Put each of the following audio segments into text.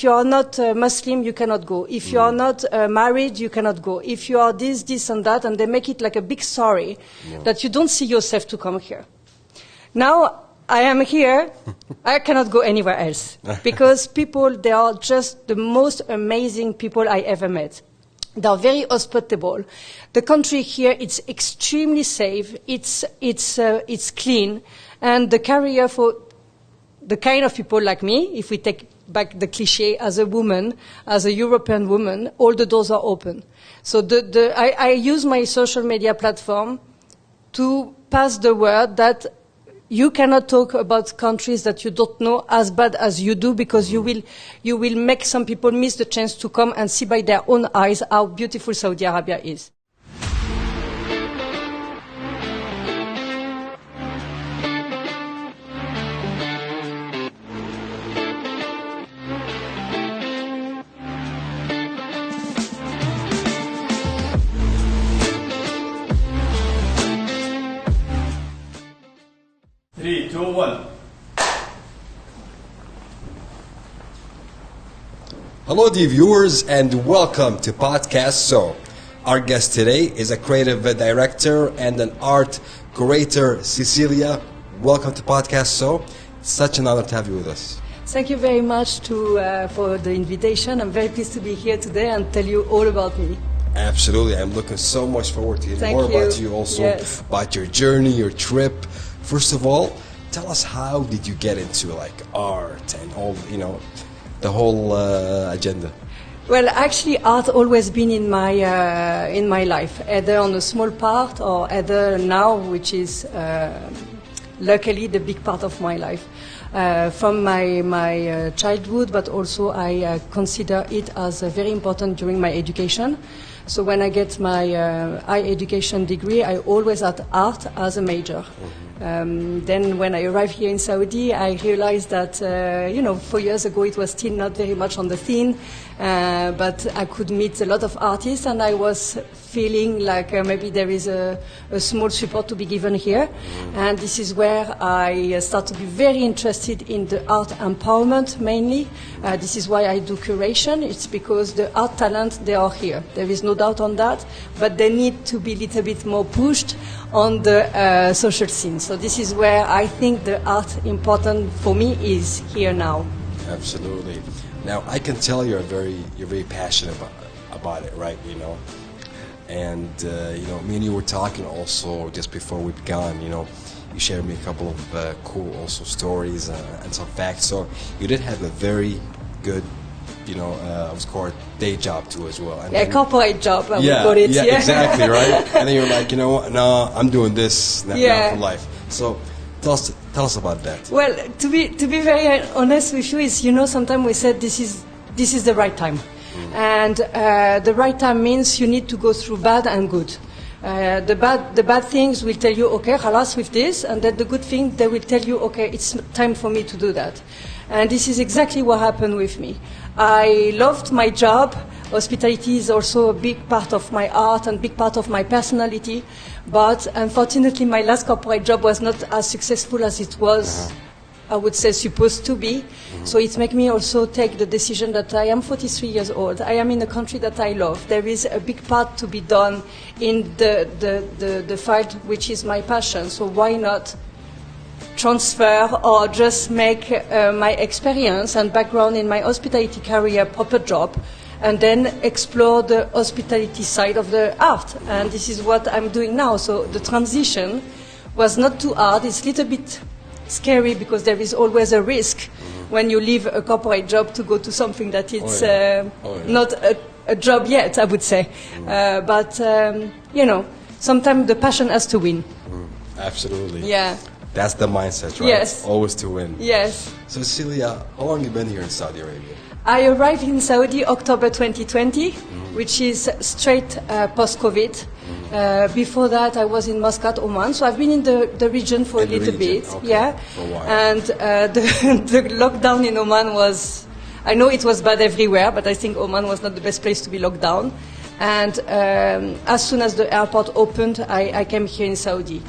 if you are not Muslim, you cannot go. If you are not married, you cannot go. If you are this, and that, and they make it like a big story that you don't see yourself to come here. Now, I am here, I cannot go anywhere else because people, they are just the most amazing people I ever met. They are very hospitable. The country here, it's extremely safe, it's clean, and the career for the kind of people like me, if we take back the cliche, as a woman, as a European woman, all the doors are open. So I use my social media platform to pass the word that you cannot talk about countries that you don't know as bad as you do, because you will make some people miss the chance to come and see by their own eyes how beautiful Saudi Arabia is. Three, two, one. Hello, dear viewers, and welcome to Podcast So. Our guest today is a creative director and an art curator, Cécilia. Welcome to Podcast So. It's such an honor to have you with us. Thank you very much for the invitation. I'm very pleased to be here today and tell you all about me. Absolutely. I'm looking so much forward to hearing more about you also, about your journey, your trip. First of all, tell us, how did you get into like art and all, the whole agenda? Well, actually, art always been in my life, either on a small part or either now, which is luckily the big part of my life. From my childhood, but also I consider it as very important during my education. So when I get my high education degree, I always had art as a major. Then when I arrived here in Saudi, I realized that, 4 years ago it was still not very much on the scene, but I could meet a lot of artists, and I was feeling like maybe there is a small support to be given here. And this is where I start to be very interested in the art empowerment mainly. This is why I do curation. It's because the art talent, they are here. There is no doubt on that, but they need to be a little bit more pushed on the social scene. So this is where I think the art important for me is here now. Absolutely. Now I can tell you're very passionate about it, right? And me and you were talking also just before we began. You shared me a couple of cool also stories and some facts. So you did have a very good, what's called day job too as well. And corporate job, I would call it. Yeah, exactly, right? And then you're like, no, I'm doing this now for life. So tell us about that. Well, to be very honest with you, is sometimes we said this is the right time, and the right time means you need to go through bad and good. The bad things will tell you, okay, halas with this, and then the good thing, they will tell you, okay, it's time for me to do that. And this is exactly what happened with me. I loved my job. Hospitality is also a big part of my art and big part of my personality. But unfortunately, my last corporate job was not as successful as it was, I would say, supposed to be. So it made me also take the decision that I am 43 years old. I am in a country that I love. There is a big part to be done in the field which is my passion. So why not transfer or just make my experience and background in my hospitality career a proper job, and then explore the hospitality side of the art. And this is what I'm doing now. So the transition was not too hard. It's a little bit scary because there is always a risk when you leave a corporate job to go to something that it's not a job yet, I would say. But sometimes the passion has to win. Absolutely. Yeah. That's the mindset, right? Yes. Always to win. Yes. So Cécilia, how long have you been here in Saudi Arabia? I arrived in Saudi October 2020, which is straight post-COVID. Before that, I was in Muscat, Oman. So I've been in the region for a little bit. Okay. For a while. And the lockdown in Oman was, I know it was bad everywhere, but I think Oman was not the best place to be locked down. And as soon as the airport opened, I came here in Saudi.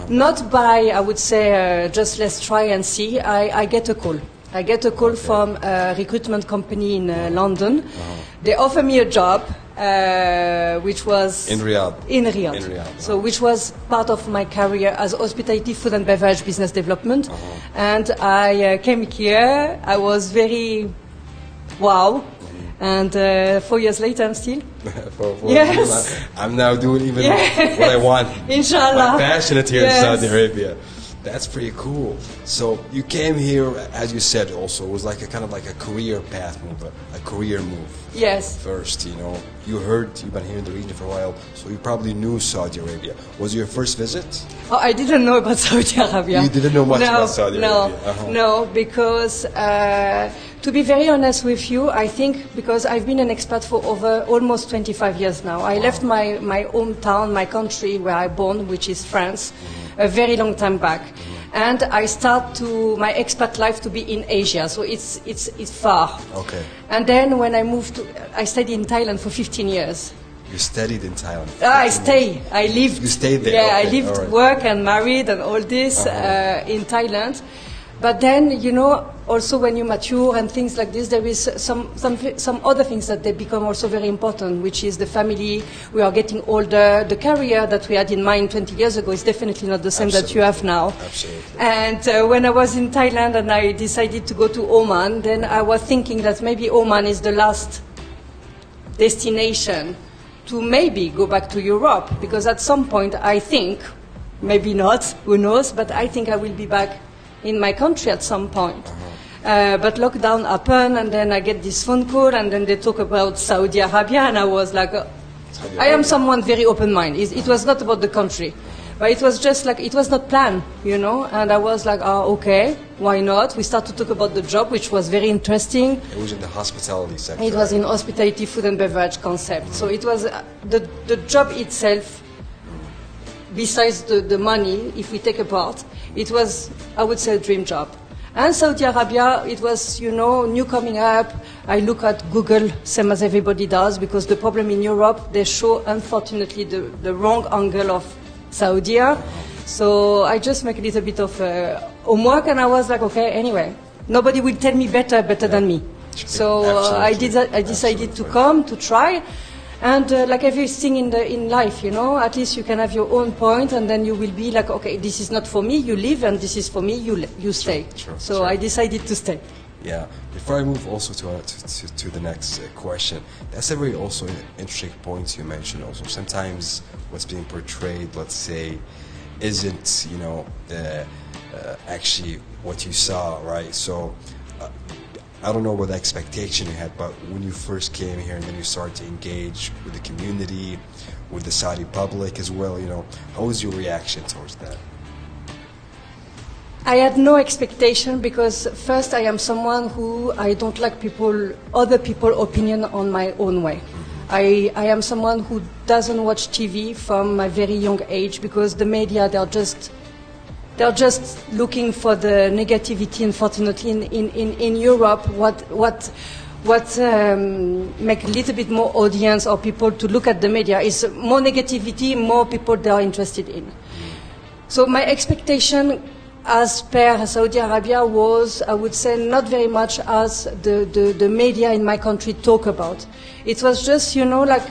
Not by, I would say, just let's try and see. I get a call. I get a call from a recruitment company in London. They offer me a job, which was In Riyadh. In Riyadh. So, which was part of my career as hospitality, food and beverage business development. And I came here. I was very wow. And 4 years later, I'm still. Yes. I'm now doing even what I want. Inshallah. I'm passionate here Yes. in Saudi Arabia. That's pretty cool. So you came here, as you said, also it was like a kind of like a career path move, a career move. Yes. First, you know, you've been here in the region for a while, so you probably knew Saudi Arabia. Was it your first visit? Oh, I didn't know about Saudi Arabia. You didn't know much about Saudi Arabia? No, because to be very honest with you, I think because I've been an expat for over almost 25 years now. I left my hometown, my country where I born, which is France, a very long time back. And I start my expat life to be in Asia, so it's far. Okay. And then when I moved I studied in Thailand for 15 years. You studied in Thailand? I lived. You stayed there? Yeah, okay. I lived, right. work and married and all this in Thailand. But then, you know, also when you mature and things like this, there is some other things that they become also very important, which is the family. We are getting older. The career that we had in mind 20 years ago is definitely not the same that you have now. Absolutely. And when I was in Thailand and I decided to go to Oman, then I was thinking that maybe Oman is the last destination to maybe go back to Europe, because at some point I think, maybe not, who knows, but I think I will be back in my country at some point. But lockdown happened, and then I get this phone call, and then they talk about Saudi Arabia, and I was like, I am someone very open-minded. It was not about the country, but it was just like, it was not planned, you know, and I was like, okay, why not? We started to talk about the job, which was very interesting. It was in the hospitality sector. It was in hospitality, food and beverage concept. So it was the job itself, besides the money, if we take apart, it was, I would say, a dream job. And Saudi Arabia, it was, you know, new coming up. I look at Google, same as everybody does, because the problem in Europe, they show, unfortunately, the wrong angle of Saudi. So I just make a little bit of homework, and I was like, okay, anyway, nobody will tell me better than me. So I decided to come, to try. And like everything in life, you know, at least you can have your own point, and then you will be like, okay, this is not for me, you leave, and this is for me, you stay. So I decided to stay. Yeah. Before I move also to the next question, that's a very also interesting point you mentioned also. Sometimes what's being portrayed, let's say, isn't, you know, actually what you saw, right? So I don't know what expectation you had, but when you first came here and then you started to engage with the community, with the Saudi public as well, you know, how was your reaction towards that? I had no expectation, because first I am someone who I don't like other people's opinion on my own way. I am someone who doesn't watch TV from my very young age, because the media, they're just looking for the negativity. Unfortunately, in Europe, what make a little bit more audience or people to look at the media is more negativity, more people they are interested in. So my expectation as per Saudi Arabia was, I would say, not very much as the media in my country talk about. It was just, you know, like,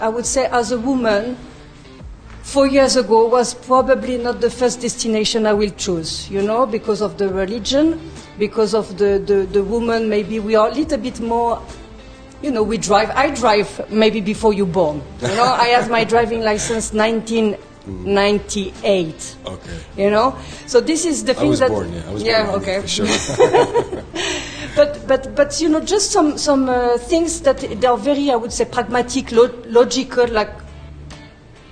I would say, as a woman, 4 years ago was probably not the first destination I will choose, you know, because of the religion, because of the woman, maybe we are a little bit more, you know, I drive maybe before you born. You know, I have my driving license 1998. Okay. You know, so this is the thing that. I was born, okay. for sure. But you know, just some things that they are very, I would say, pragmatic, logical, like,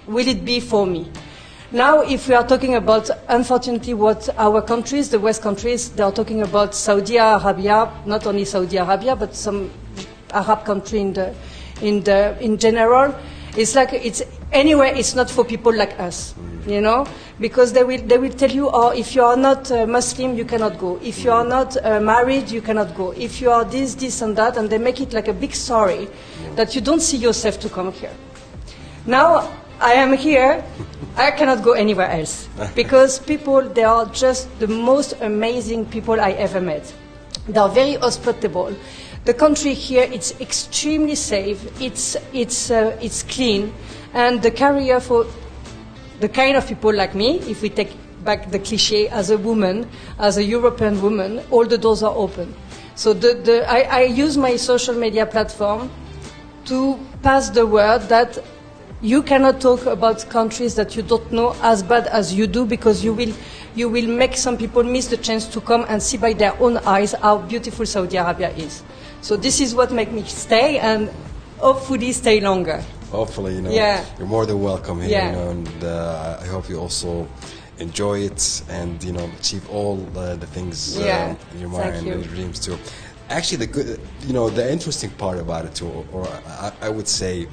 will it be for me? Now, if we are talking about, unfortunately, what our countries, the West countries, they are talking about Saudi Arabia, not only Saudi Arabia, but some Arab country in general. It's like, it's not for people like us, you know, because they will tell you, oh, if you are not Muslim, you cannot go. If you are not married, you cannot go. If you are this and that, and they make it like a big story that you don't see yourself to come here. Now, I am here, I cannot go anywhere else, because people, they are just the most amazing people I ever met. They are very hospitable. The country here, it's extremely safe. It's clean, and the career for the kind of people like me, if we take back the cliche, as a woman, as a European woman, all the doors are open. So I use my social media platform to pass the word that you cannot talk about countries that you don't know as bad as you do, because you will make some people miss the chance to come and see by their own eyes how beautiful Saudi Arabia is. So this is what makes me stay and hopefully stay longer. Hopefully, Yeah. you're more than welcome here, Yeah. and I hope you also enjoy it and, achieve all the things Yeah. in your Thank mind you. and your dreams too. Actually, the interesting part about it too, or I would say,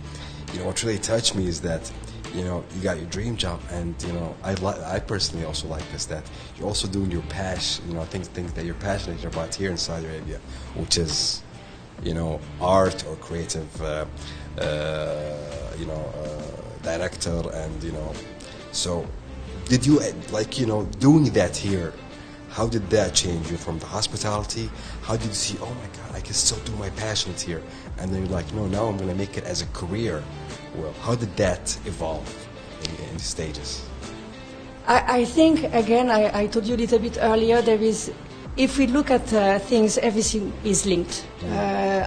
what really touched me is that, you got your dream job, and I personally also like this, that you're also doing your passion, things that you're passionate about here in Saudi Arabia, which is, art or creative, director, and so did you doing that here? How did that change you from the hospitality? How did you see, oh my God, I can still do my passions here? And then you're like, no, now I'm going to make it as a career. Well, how did that evolve in the stages? I think, again, I told you a little bit earlier, if we look at things, everything is linked.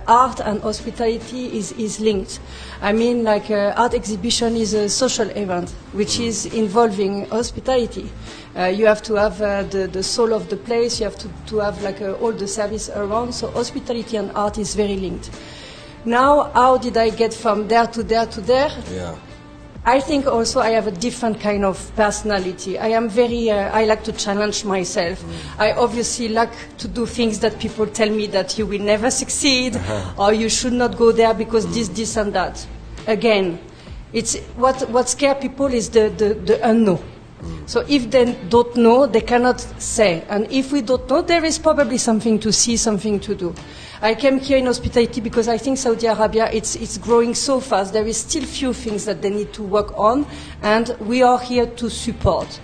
Art and hospitality is linked. I mean, like art exhibition is a social event, which is involving hospitality. You have to have the soul of the place, you have to have like all the service around, so hospitality and art is very linked. Now, how did I get from there to there to there? Yeah. I think also I have a different kind of personality. I am very, I like to challenge myself. I obviously like to do things that people tell me that you will never succeed, or you should not go there because this and that. Again, it's what scares people is the unknown. So if they don't know, they cannot say. And if we don't know, there is probably something to see, something to do. I came here in hospitality because I think Saudi Arabia, it's growing so fast. There is still few things that they need to work on, and we are here to support.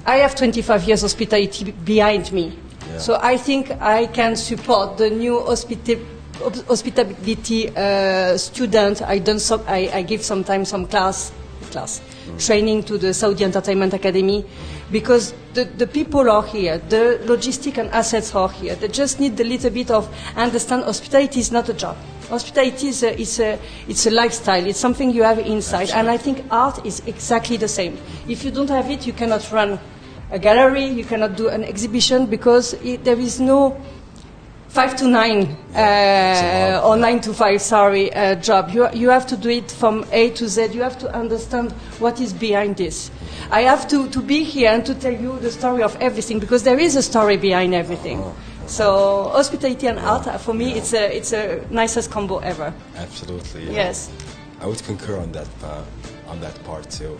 I have 25 years hospitality behind me. Yeah. So I think I can support the new hospitality student. I give sometimes some class training to the Saudi Entertainment Academy, because the people are here, the logistic and assets are here. They just need a little bit of understand. Hospitality is not a job. Hospitality it's a lifestyle. It's something you have inside. Absolutely. And I think art is exactly the same. If you don't have it, you cannot run a gallery, you cannot do an exhibition, because there is no 5 to 9 or 9 to 5, job. You have to do it from A to Z. You have to understand what is behind this. I have to be here and to tell you the story of everything, because there is a story behind everything. So hospitality and art, for me, it's a nicest combo ever. Absolutely. Yeah. Yes. I would concur on that part too.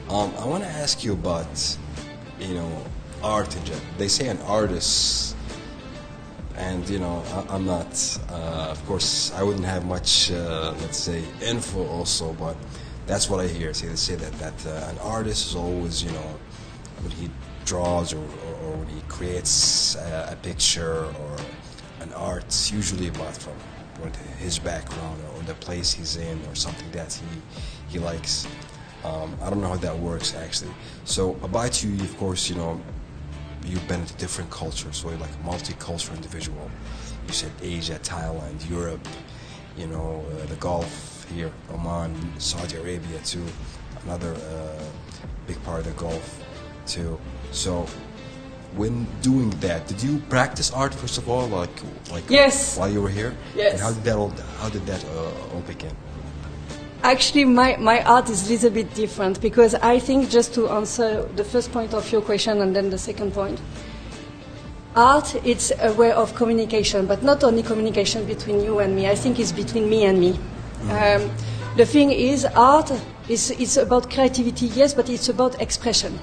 I want to ask you about, art in general. They say an artist, and I'm not. Of course, I wouldn't have much, let's say, info also, but that's what I hear. They say that an artist is always, when he draws or when he creates a picture or an art, usually about from his background or the place he's in or something that he likes. I don't know how that works actually. So about you, of course, you've been to different cultures, so you're like a multicultural individual. You said Asia, Thailand, Europe, the Gulf here, Oman, Saudi Arabia too, another big part of the Gulf too. So when doing that, did you practice art first of all, like Yes. while you were here? Yes. And how did that all begin? Actually, my art is a little bit different, because I think, just to answer the first point of your question and then the second point, art, it's a way of communication, but not only communication between you and me. I think it's between me and me. The thing is, art it's about creativity, yes, but it's about expression.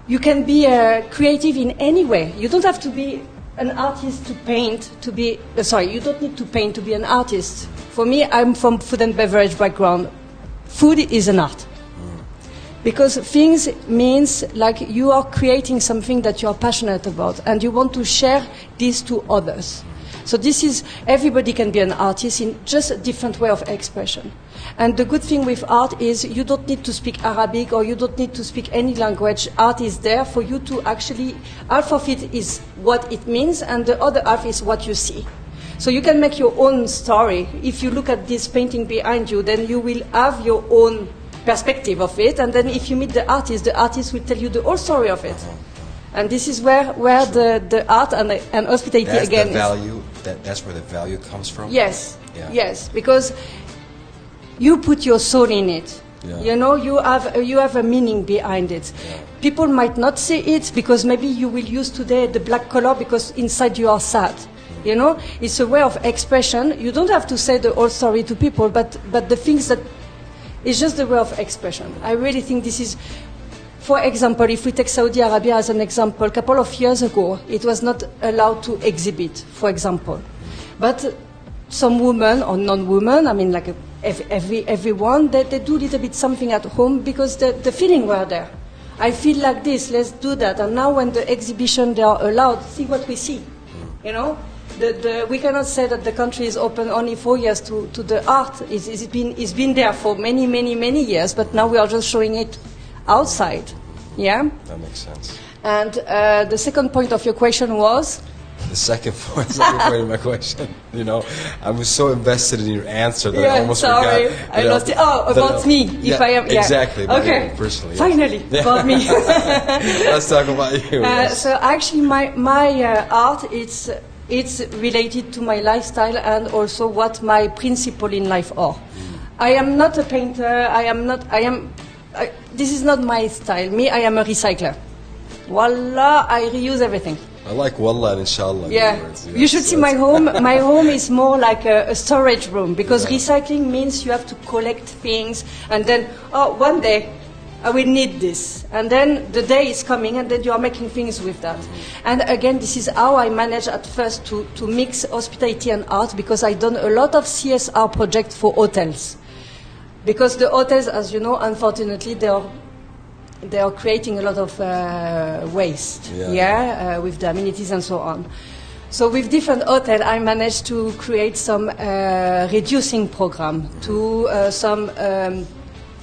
You can be creative in any way. You don't have to be an artist to paint to be. You don't need to paint to be an artist. For me, I'm from food and beverage background. Food is an art. Because things means like you are creating something that you are passionate about and you want to share this to others. So this is, everybody can be an artist in just a different way of expression. And the good thing with art is you don't need to speak Arabic or you don't need to speak any language. Art is there for you to actually, half of it is what it means and the other half is what you see. So you can make your own story. If you look at this painting behind you, then you will have your own perspective of it. And then if you meet the artist will tell you the whole story of it. And this is where the art and hospitality that's again the value, that's where the value comes from? Yes, yeah. Yes, because you put your soul in it. Yeah. You know, you have a meaning behind it. Yeah. People might not see it because maybe you will use today the black color because inside you are sad. You know, it's a way of expression. You don't have to say the whole story to people, but the things that it's just the way of expression. I really think this is, for example, if we take Saudi Arabia as an example, a couple of years ago, it was not allowed to exhibit, for example. But some women or non-women, I mean, like everyone, they do a little bit something at home because the feeling were there. I feel like this, let's do that. And now when the exhibition, they are allowed, see what we see, you know? We cannot say that the country is open only 4 years to the art. It's been there for many, many, many years, but now we are just showing it outside. Yeah? That makes sense. And the second point of your question was? The second point of my question, you know, I was so invested in your answer that I almost sorry. forgot. I lost it. Oh, about me, yeah, if I am. Yeah. Exactly. Okay. Personally. Yes. Finally, about me. Let's talk about you. Yes. So actually, my art, it's related to my lifestyle and also what my principle in life are. I am not a painter. This is not my style. I am a recycler. Wallah, I reuse everything. I like wallah and inshallah. Yeah, you should see my home. My home is more like a storage room because recycling means you have to collect things and then, one day I will need this. And then the day is coming and then you are making things with that. And again, this is how I managed at first to mix hospitality and art because I've done a lot of CSR projects for hotels. Because the hotels, as you know, unfortunately, they are creating a lot of waste, with the amenities and so on. So with different hotels, I managed to create some reducing program, some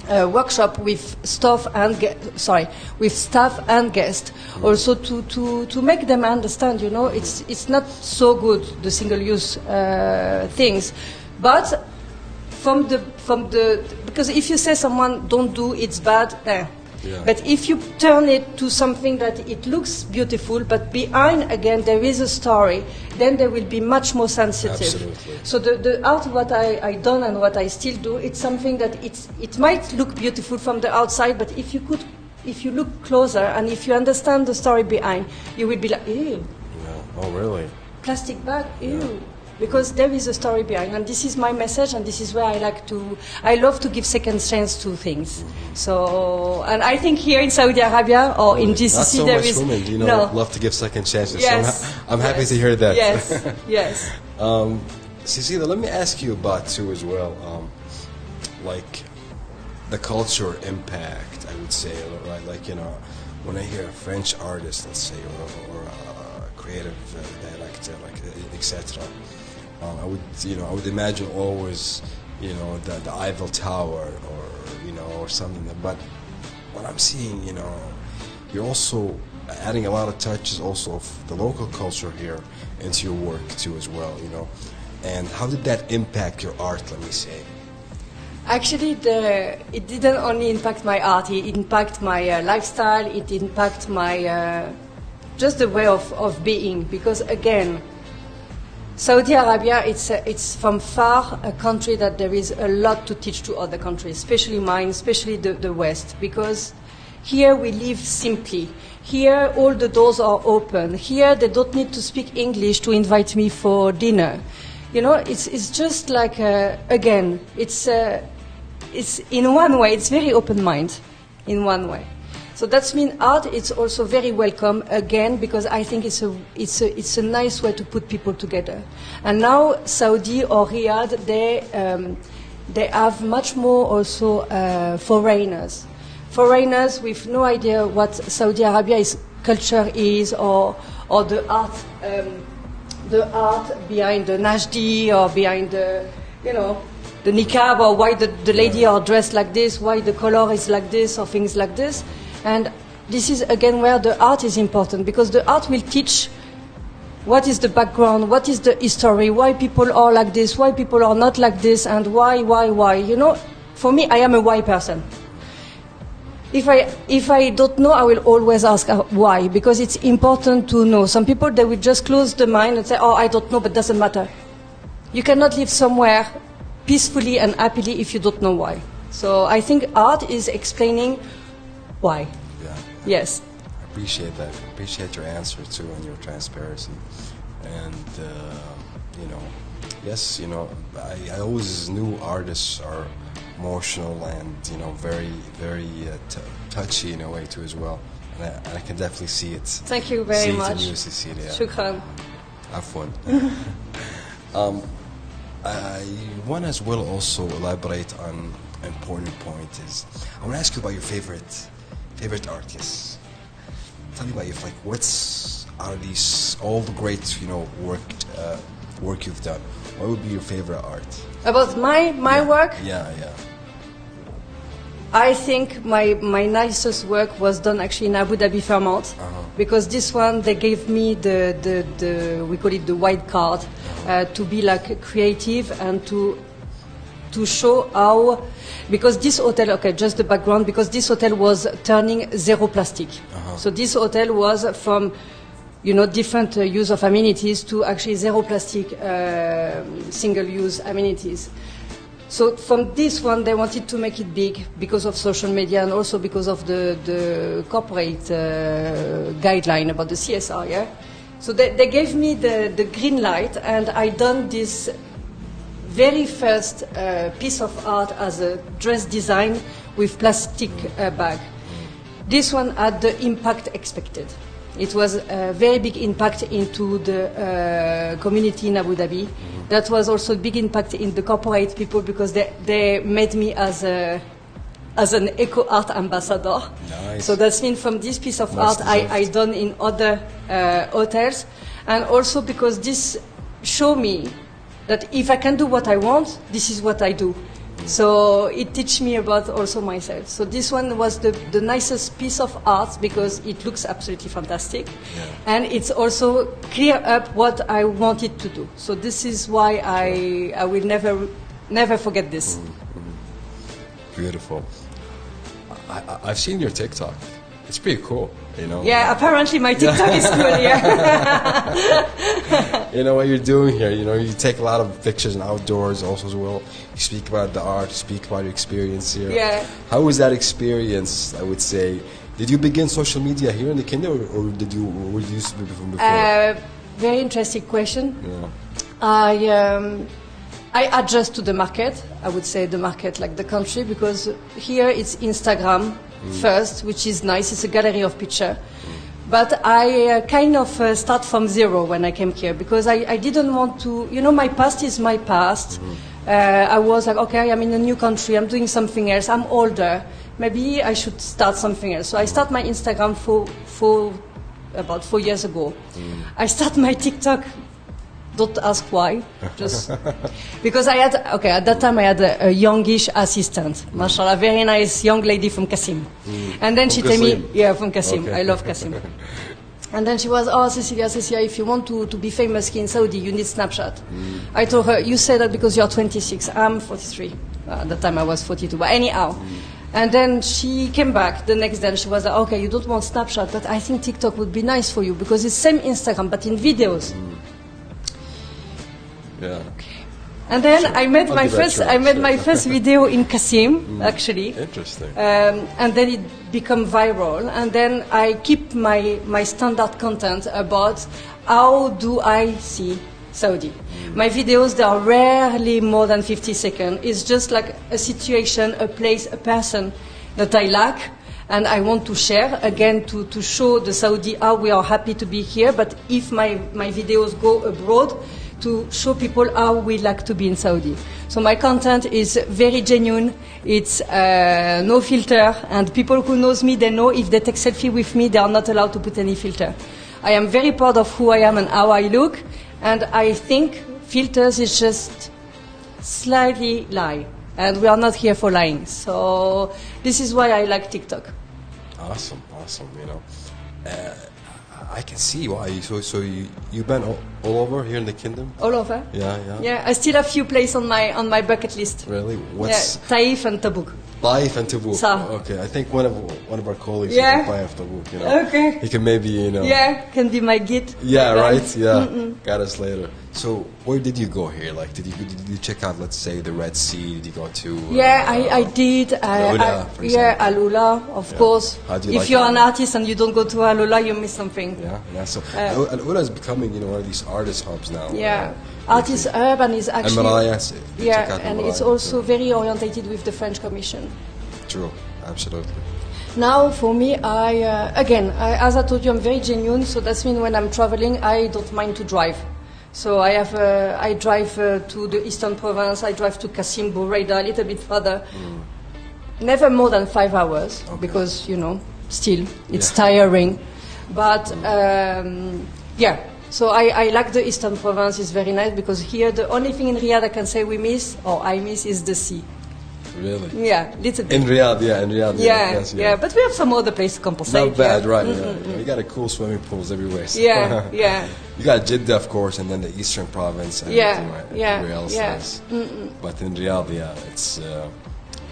workshop with staff and guests, also to make them understand. You know, it's not so good the single-use things, but because if you say someone don't do it's bad. Yeah. But if you turn it to something that it looks beautiful, but behind, again, there is a story, then they will be much more sensitive. Absolutely. So the art, what I done and what I still do, it's something that it might look beautiful from the outside, but if you look closer and if you understand the story behind, you will be like, ew. Yeah. Oh, really? Plastic bag, ew. Yeah. Because there is a story behind, and this is my message, and this is where I love to give second chance to things. So, and I think here in Saudi Arabia or in GCC not so there much is women, love to give second chances. Yes, so I'm happy to hear that. Yes, yes. Cecilia, let me ask you about too as well, like the culture impact. I would say, right? Like when I hear a French artist, let's say, or a creative director, like etc. I would imagine always, the Eiffel Tower or something. But what I'm seeing, you're also adding a lot of touches also of the local culture here into your work too as well, And how did that impact your art, let me say? Actually, it didn't only impact my art, it impacted my lifestyle, it impacted my, just the way of being, because again, Saudi Arabia, it's from far a country that there is a lot to teach to other countries, especially mine, especially the West, because here we live simply. Here all the doors are open. Here they don't need to speak English to invite me for dinner. It's just like, again, it's in one way, it's very open mind, in one way. So that means art. It's also very welcome again because I think it's a nice way to put people together. And now Saudi or Riyadh, they have much more also foreigners. foreigners with no idea what Saudi Arabia's culture is, or the art behind the Najdi, or behind the, the niqab, or why the lady are dressed like this, why the color is like this, or things like this. And this is again where the art is important, because the art will teach what is the background, what is the history, why people are like this, why people are not like this, and why. For me, I am a why person. If I don't know, I will always ask why, because it's important to know. Some people, they will just close the mind and say, oh, I don't know, but doesn't matter. You cannot live somewhere peacefully and happily if you don't know why. So I think art is explaining why. Yeah. Yes. I appreciate that. I appreciate your answer too and your transparency. And yes, I always knew artists are emotional and very, very touchy in a way too as well. And I can definitely see it. Thank you very much. See it in you, Cecilia. Shukran. Afwan. I want to as well also elaborate on an important point. I want to ask you about your favorite artists. Tell me about what's out of these all the great work you've done. What would be your favorite art? About my work? Yeah. I think my nicest work was done actually in Abu Dhabi Fairmont, because this one they gave me the we call it the white card, to be like creative and to show how, because this hotel, okay, just the background, because this hotel was turning zero plastic. So this hotel was from different use of amenities to actually zero plastic single-use amenities. So from this one, they wanted to make it big because of social media and also because of the corporate guideline about the CSR, yeah? So they gave me the green light, and I done this very first piece of art as a dress design with plastic bag. This one had the impact expected. It was a very big impact into the community in Abu Dhabi. That was also a big impact in the corporate people, because they made me as an eco art ambassador. Nice. So that's mean from this piece of art I done in other hotels, and also because this show me that if I can do what I want, this is what I do. So it teach me about also myself. So this one was the nicest piece of art, because it looks absolutely fantastic. Yeah. And it's also clear up what I wanted to do. So this is why I will never forget this. Beautiful. I've seen your TikTok. It's pretty cool, Yeah, apparently my TikTok is cool, yeah. What you're doing here, you take a lot of pictures and outdoors also as well. You speak about the art, you speak about your experience here. Yeah. How was that experience, I would say? Did you begin social media here in the kingdom, or were you used to be from before? Very interesting question. Yeah. I adjust to the market, I would say the market like the country, because here it's Instagram first, which is nice. It's a gallery of pictures. But I kind of start from zero when I came here, because I didn't want to, my past is my past. I was like, okay, I'm in a new country, I'm doing something else, I'm older. Maybe I should start something else. So I start my Instagram for about 4 years ago. I start my TikTok. Don't ask why, just because at that time I had a youngish assistant, mashallah, very nice young lady from Qasim. And then she told me, from Qasim, okay. I love Qasim. And then she was, Cecilia, if you want to be famous here in Saudi, you need Snapchat. I told her, you say that because you're 26, I'm 43. At that time I was 42, but anyhow. And then she came back the next day and she was like, okay, you don't want Snapchat, but I think TikTok would be nice for you, because it's same Instagram, but in videos. Yeah. Okay. And then I made my first video in Qasim, actually. Interesting. And then it became viral. And then I keep my standard content about how do I see Saudi. My videos, they are rarely more than 50 seconds. It's just like a situation, a place, a person that I like. And I want to share, again, to show the Saudi how we are happy to be here. But if my videos go abroad, to show people how we like to be in Saudi. So my content is very genuine. It's no filter, and people who knows me, they know if they take selfie with me, they are not allowed to put any filter. I am very proud of who I am and how I look, and I think filters is just slightly lie, and we are not here for lying. So this is why I like TikTok. Awesome. You know, I can see why. So you've been all over here in the kingdom. All over. Yeah. Yeah, I still have few places on my bucket list. Really? What's Taif and Tabuk. Taif and Tabuk? Sa. Okay, I think one of our colleagues Yeah. is from Taif, Tabuk. You know. Okay. He can maybe Yeah, can be my guide. Yeah, my right. guide. Yeah, got us later. So where did you go here? Like, did you check out, let's say, the Red Sea? Did you go to? Yeah, I did. Alula, for example. Alula, of course. How do you if like you're it? an artist and you don't go to Alula, you miss something. Yeah. So Alula is becoming, one of these artist hubs now. Yeah, artist hub, and is actually. And Malaya, you check out and Malaya, it's also very orientated with the French Commission. True, absolutely. Now, for me, as I told you, I'm very genuine. So that means when I'm traveling, I don't mind to drive. So I drive to the eastern province. I drive to Qasim, Boureda, a little bit further. Never more than 5 hours, because still it's tiring. But so I like the eastern province. It's very nice because here the only thing in Riyadh I can say I miss is the sea. Really? Yeah, little bit. In Riyadh. Yeah, but we have some other place to compensate. Not bad, yeah. right? Yeah. You got a cool swimming pools everywhere. So. Yeah. You got Jeddah, of course, and then the eastern province. And everywhere else is. But in Riyadh, it's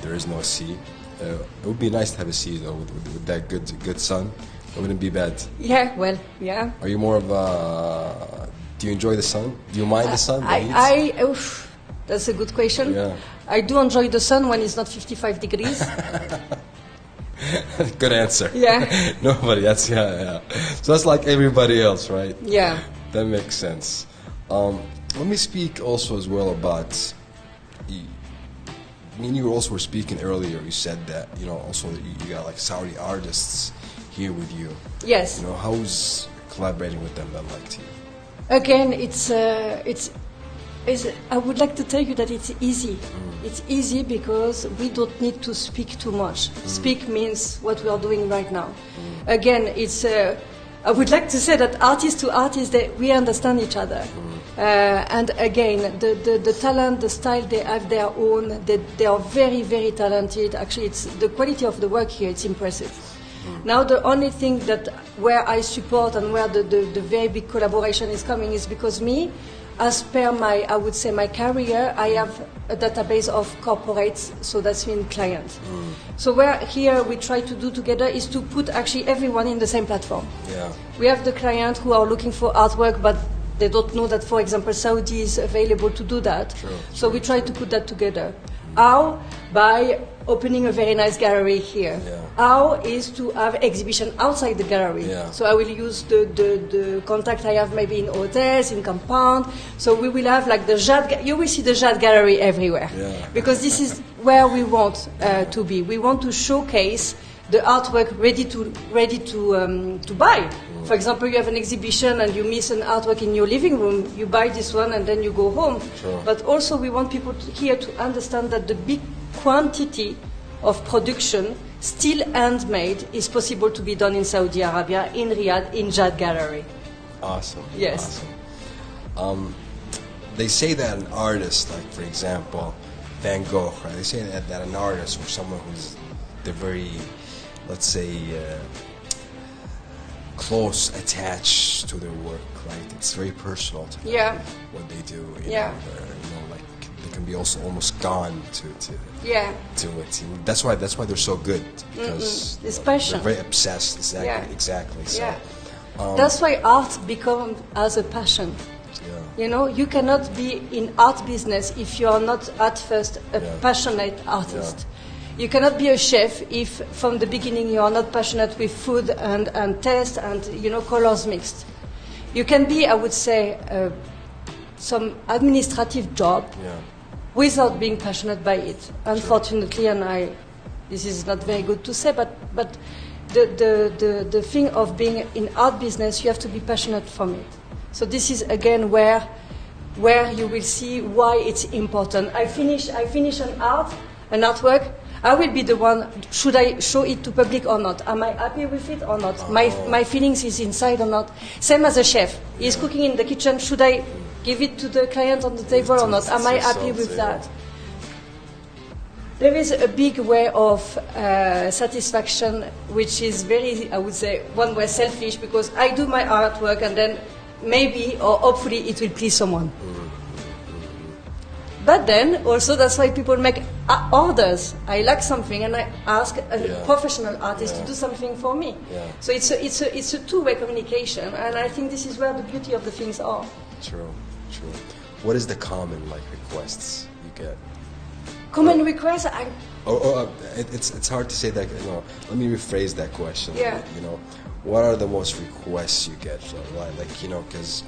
there is no sea. It would be nice to have a sea though, with that good sun. It wouldn't be bad. Yeah, well, yeah. Are you more of a? Do you enjoy the sun? Do you mind the sun? The heat? That's a good question. Yeah. I do enjoy the sun when it's not 55 degrees. Good answer. Yeah. Nobody. That's yeah. So that's like everybody else, right? Yeah. That makes sense. Let me speak also as well about. You also were speaking earlier. You said that also that you got like Saudi artists here with you. Yes. How's collaborating with them been like to you? Again, it's I would like to tell you that it's easy. It's easy because we don't need to speak too much. Speak means what we are doing right now. Again, it's. I would like to say that artist to artist, we understand each other. And again, the talent, the style, they have their own. They are very, very talented. Actually, it's the quality of the work here. It's impressive. Now, the only thing that where I support and where the very big collaboration is coming is because me. As per my career, I have a database of corporates, so that's mean clients. So where here we try to do together is to put actually everyone in the same platform. Yeah. We have the client who are looking for artwork, but they don't know that, for example, Saudi is available to do that. So we try to put that together. How? By opening a very nice gallery here. Yeah. How is to have exhibition outside the gallery. Yeah. So I will use the contact I have maybe in hotels, in compound. So we will have like the Jade. You will see the Jade gallery everywhere. Yeah. Because this is where we want to be. We want to showcase the artwork ready to buy. For example, you have an exhibition and you miss an artwork in your living room, you buy this one and then you go home. Sure. But also we want people here to understand that the big quantity of production, still handmade, is possible to be done in Saudi Arabia, in Riyadh, in Jade Gallery. Awesome. Yes. Awesome. They say that an artist, like for example, Van Gogh, right? They say that an artist or someone who's they're very, let's say, close, attached to their work, right? It's very personal to them, what they do. Like they can be also almost gone to it. That's why they're so good, because it's passion. They're very obsessed. Exactly. So, that's why art becomes as a passion. You cannot be in art business if you are not at first a passionate artist. You cannot be a chef if from the beginning you are not passionate with food and taste and colors mixed. You can be, I would say, some administrative job without being passionate by it. Unfortunately, this is not very good to say, but the thing of being in art business, you have to be passionate from it. So this is again where where you will see why it's important. I finish an artwork. I will be the one, should I show it to public or not? Am I happy with it or not? My feelings is inside or not? Same as a chef. He's cooking in the kitchen. Should I give it to the client on the table or not? Am I happy with that? There is a big way of satisfaction, which is very, I would say, one way selfish, because I do my artwork and then maybe or hopefully it will please someone. But then also that's why people make orders. I like something and I ask a professional artist to do something for me. Yeah. So it's a two-way communication, and I think this is where the beauty of the things are. True. What is the common requests you get? Common requests? It's hard to say that. Let me rephrase that question. Yeah. What are the most requests you get? Because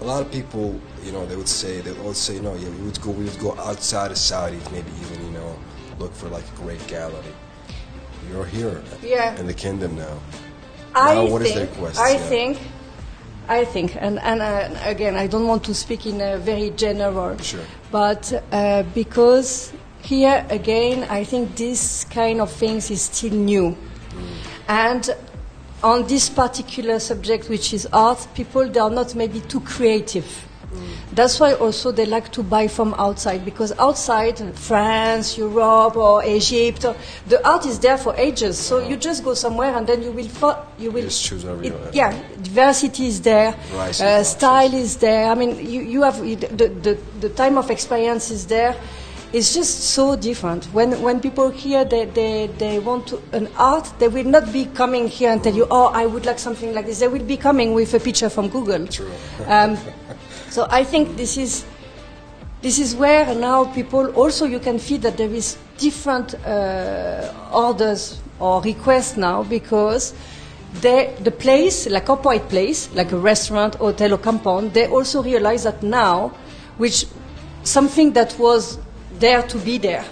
a lot of people, they would say, we would go outside of Saudi, maybe even, look for like a great gallery. You're here in the kingdom now. What is the request? I think, and again, I don't want to speak in a very general, but because here again, I think this kind of things is still new, and on this particular subject, which is art, people, they are not maybe too creative. That's why also they like to buy from outside, because outside, France, Europe or Egypt, the art is there for ages. So you just go somewhere and then you will just choose whatever you want. Yeah, diversity is there, style is there. I mean, you have the time of experience is there. It's just so different. When people here they want an art, they will not be coming here and tell you, oh, I would like something like this. They will be coming with a picture from Google. True. So I think this is where now people also, you can feel that there is different orders or requests now, because the place, like a corporate place, like a restaurant, hotel or compound, they also realize that now, which something that was there to be there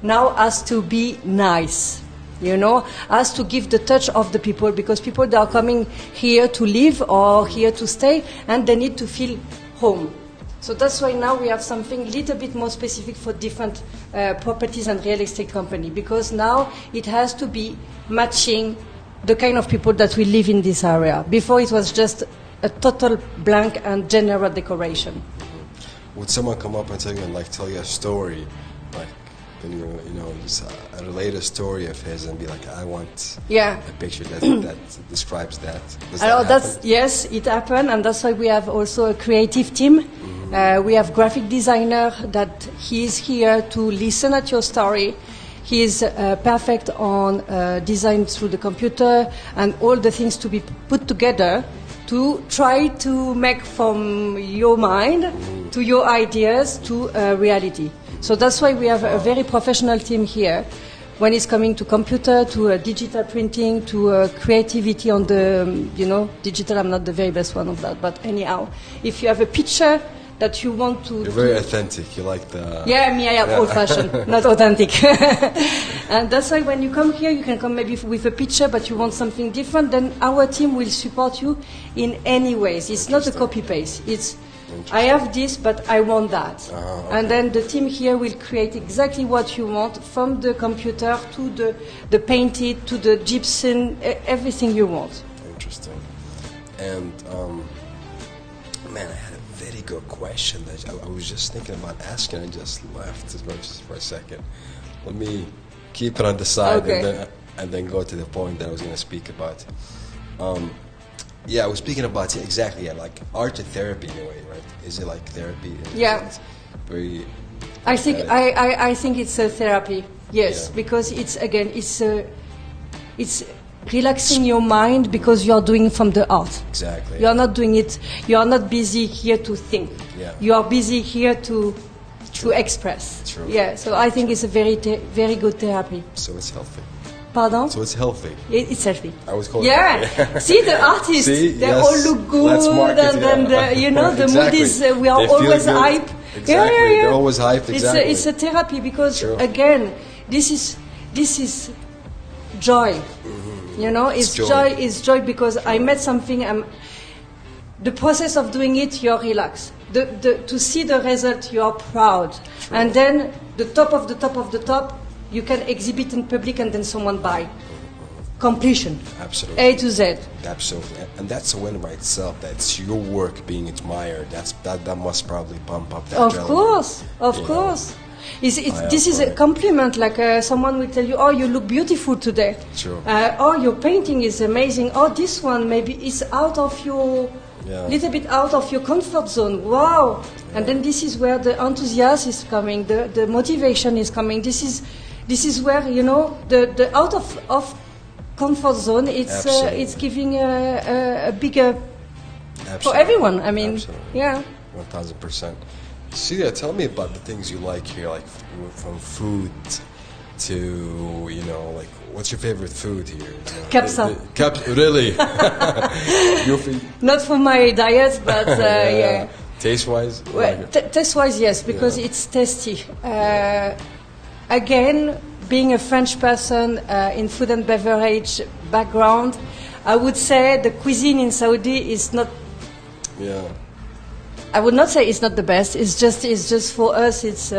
now has to be nice, has to give the touch of the people, because people, they are coming here to live or here to stay, and they need to feel home. So that's why now we have something a little bit more specific for different properties and real estate company, because now it has to be matching the kind of people that will live in this area. Before it was just a total blank and general decoration. Would someone come up and tell you a story, can you just relate a story of his and be like, I want a picture that describes that? Yes, it happened, and that's why we have also a creative team. We have graphic designer that he's here to listen at your story. He's perfect on design through the computer and all the things to be put together to try to make from your mind to your ideas to reality. So that's why we have a very professional team here. When it's coming to computer, to digital printing, to creativity on the, digital, I'm not the very best one of that, but anyhow, if you have a picture that you want to... You're very authentic, you like the... Yeah, me, I am old-fashioned, not authentic. And that's why when you come here, you can come maybe with a picture, but you want something different, then our team will support you in any ways. It's not a copy-paste, it's... I have this, but I want that. Okay. And then the team here will create exactly what you want, from the computer to the painted, to the gypsum, everything you want. Interesting. And, man, I had a very good question that I was just thinking about asking. I just left just for a second. Let me keep it on the side and then go to the point that I was going to speak about. I was speaking about like art to therapy in a way, right? Is it like therapy? Yeah. Very. I think it's a therapy. Yes, because it's relaxing your mind, because you are doing from the art. Exactly. You are not doing it. You are not busy here to think. Yeah. You are busy here to express. True. Yeah. So I think it's a very good therapy. So it's healthy. Pardon? So it's healthy. It's healthy. I was calling it. See, the artists, they all look good, and then the mood is, we are always hype. Exactly, they're always hyped, exactly. It's a therapy, because, again, this is joy. It's joy because I met something, the process of doing it, you're relaxed. to see the result, you are proud. True. And then the top of the top of the top, you can exhibit in public and then someone buy. Completion. Absolutely. A to Z. Absolutely. And that's a win by itself. That's your work being admired. That must probably bump up that Of adrenaline. course, of You know. course. I This is a compliment, like someone will tell you, oh, you look beautiful today. True. Oh, your painting is amazing. Oh, this one maybe is out of your, little bit out of your comfort zone. Wow. And then this is where the enthusiasm is coming, the motivation is coming. This is where, you know, the out of comfort zone, it's giving a bigger, for everyone. I mean, absolutely. yeah. 1000%. Cécilia, tell me about the things you like here, like from food to, you know, like what's your favorite food here? You know, Capsa. Really? Not for my diet, but yeah. Taste-wise? Well, taste-wise, yes, because it's tasty. Again, being a French person in food and beverage background, I would say the cuisine in Saudi is not. Yeah. I would not say it's not the best. It's just for us. It's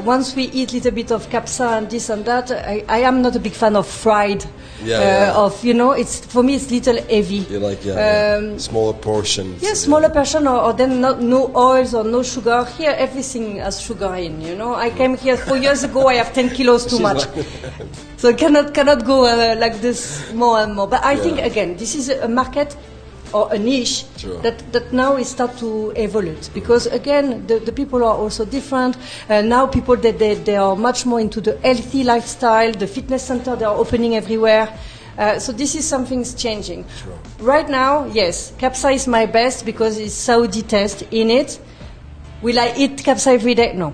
once we eat a little bit of capsa and this and that. I am not a big fan of fried. Of, you know, it's for me it's little heavy. You like smaller portions. Yeah, smaller portion, or then no oils or no sugar. Here everything has sugar in. You know, I came here 4 years ago. I have 10 kilos too much, so cannot go like this more and more. But I think again, this is a market or a niche that now is start to evolve, because again the people are also different. Now people they are much more into the healthy lifestyle. The fitness center, they are opening everywhere. So this is something's changing. Right now, yes, capsa is my best because it's Saudi taste in it. Will I eat capsa every day? No.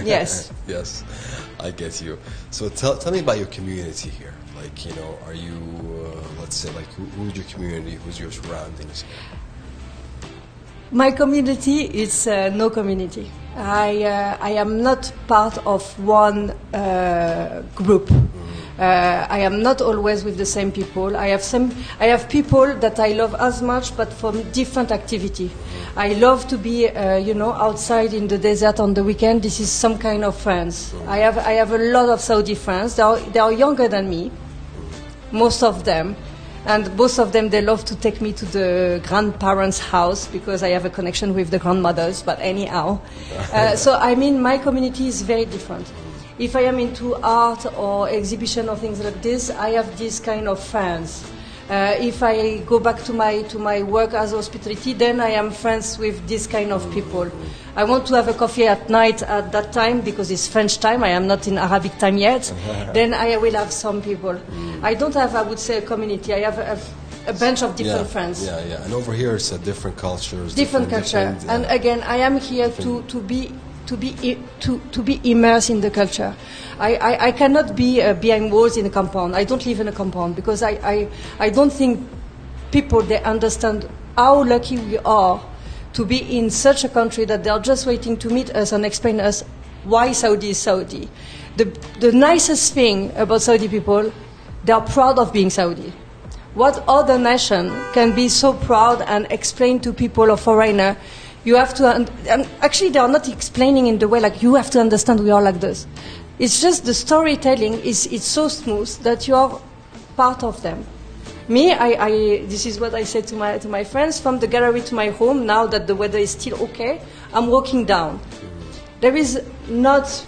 Yes. Yes, I get you. So tell me about your community here. Like, you know, are you, let's say, like, who's your community? Who's your surroundings? My community is no community. I am not part of one group. I am not always with the same people. I have people that I love as much, but from different activity. I love to be, outside in the desert on the weekend. This is some kind of friends. I have a lot of Saudi friends. They are younger than me, most of them. And both of them, they love to take me to the grandparents' house because I have a connection with the grandmothers, but anyhow. So, I mean, my community is very different. If I am into art or exhibition or things like this, I have this kind of friends. If I go back to my work as hospitality, then I am friends with this kind of people. I want to have a coffee at night at that time because it's French time. I am not in Arabic time yet. Then I will have some people. I don't have, I would say, a community. I have a bunch of different friends. Yeah, yeah. And over here, it's a different cultures. Different culture. And again, I am here to be immersed in the culture. I cannot be behind walls in a compound. I don't live in a compound because I don't think people, they understand how lucky we are to be in such a country that they are just waiting to meet us and explain us why Saudi is Saudi. The nicest thing about Saudi people, they are proud of being Saudi. What other nation can be so proud and explain to people or foreigner? You have to, and actually they are not explaining in the way like you have to understand we are like this. It's just the storytelling it's so smooth that you are part of them. Me, this is what I said to my friends, from the gallery to my home, now that the weather is still okay, I'm walking down. There is not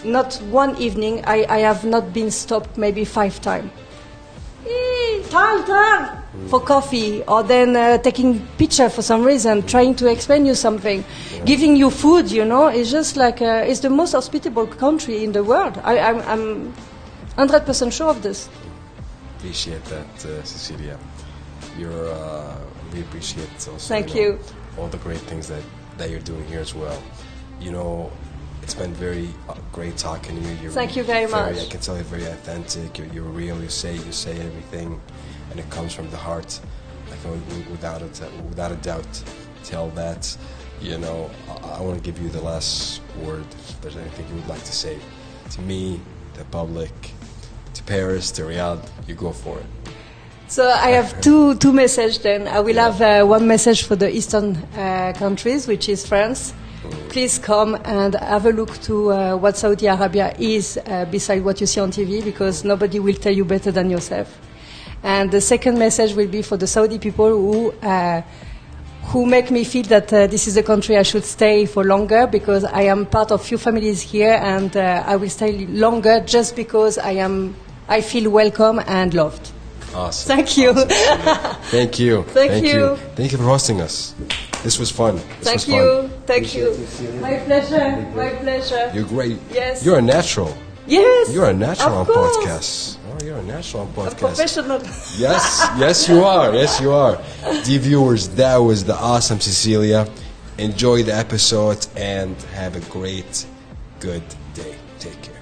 one evening I have not been stopped maybe 5 times. For coffee, or then taking picture for some reason, trying to explain you something, giving you food, you know, it's just like, it's the most hospitable country in the world. I'm 100% sure of this. Appreciate that, Cécilia. We appreciate also, Thank you. all the great things that you're doing here as well. You know, it's been very great talking to you. Thank you very much. I can tell you're very authentic. You're real. You say everything, and it comes from the heart. I can without a doubt tell that. You know, I want to give you the last word. If there's anything you would like to say to me, the public, to Paris, to Riyadh, you go for it. So I have two messages then. I will have one message for the Eastern countries, which is France. Please come and have a look to what Saudi Arabia is beside what you see on TV, because nobody will tell you better than yourself. And the second message will be for the Saudi people who make me feel that this is a country I should stay for longer, because I am part of few families here, and I will stay longer just because I feel welcome and loved. Awesome. Thank you. Awesome. Thank you. Thank you. Thank you for hosting us. This was fun. Thank you. Thank you. My pleasure. My pleasure. You're great. Yes. You're a natural. Yes. You're a natural on of course. podcasts. Oh, you're a natural on A podcasts. professional. Yes, you are. Yes, you are. Dear viewers, that was the awesome Cecilia. Enjoy the episode and have a great, good day. Take care.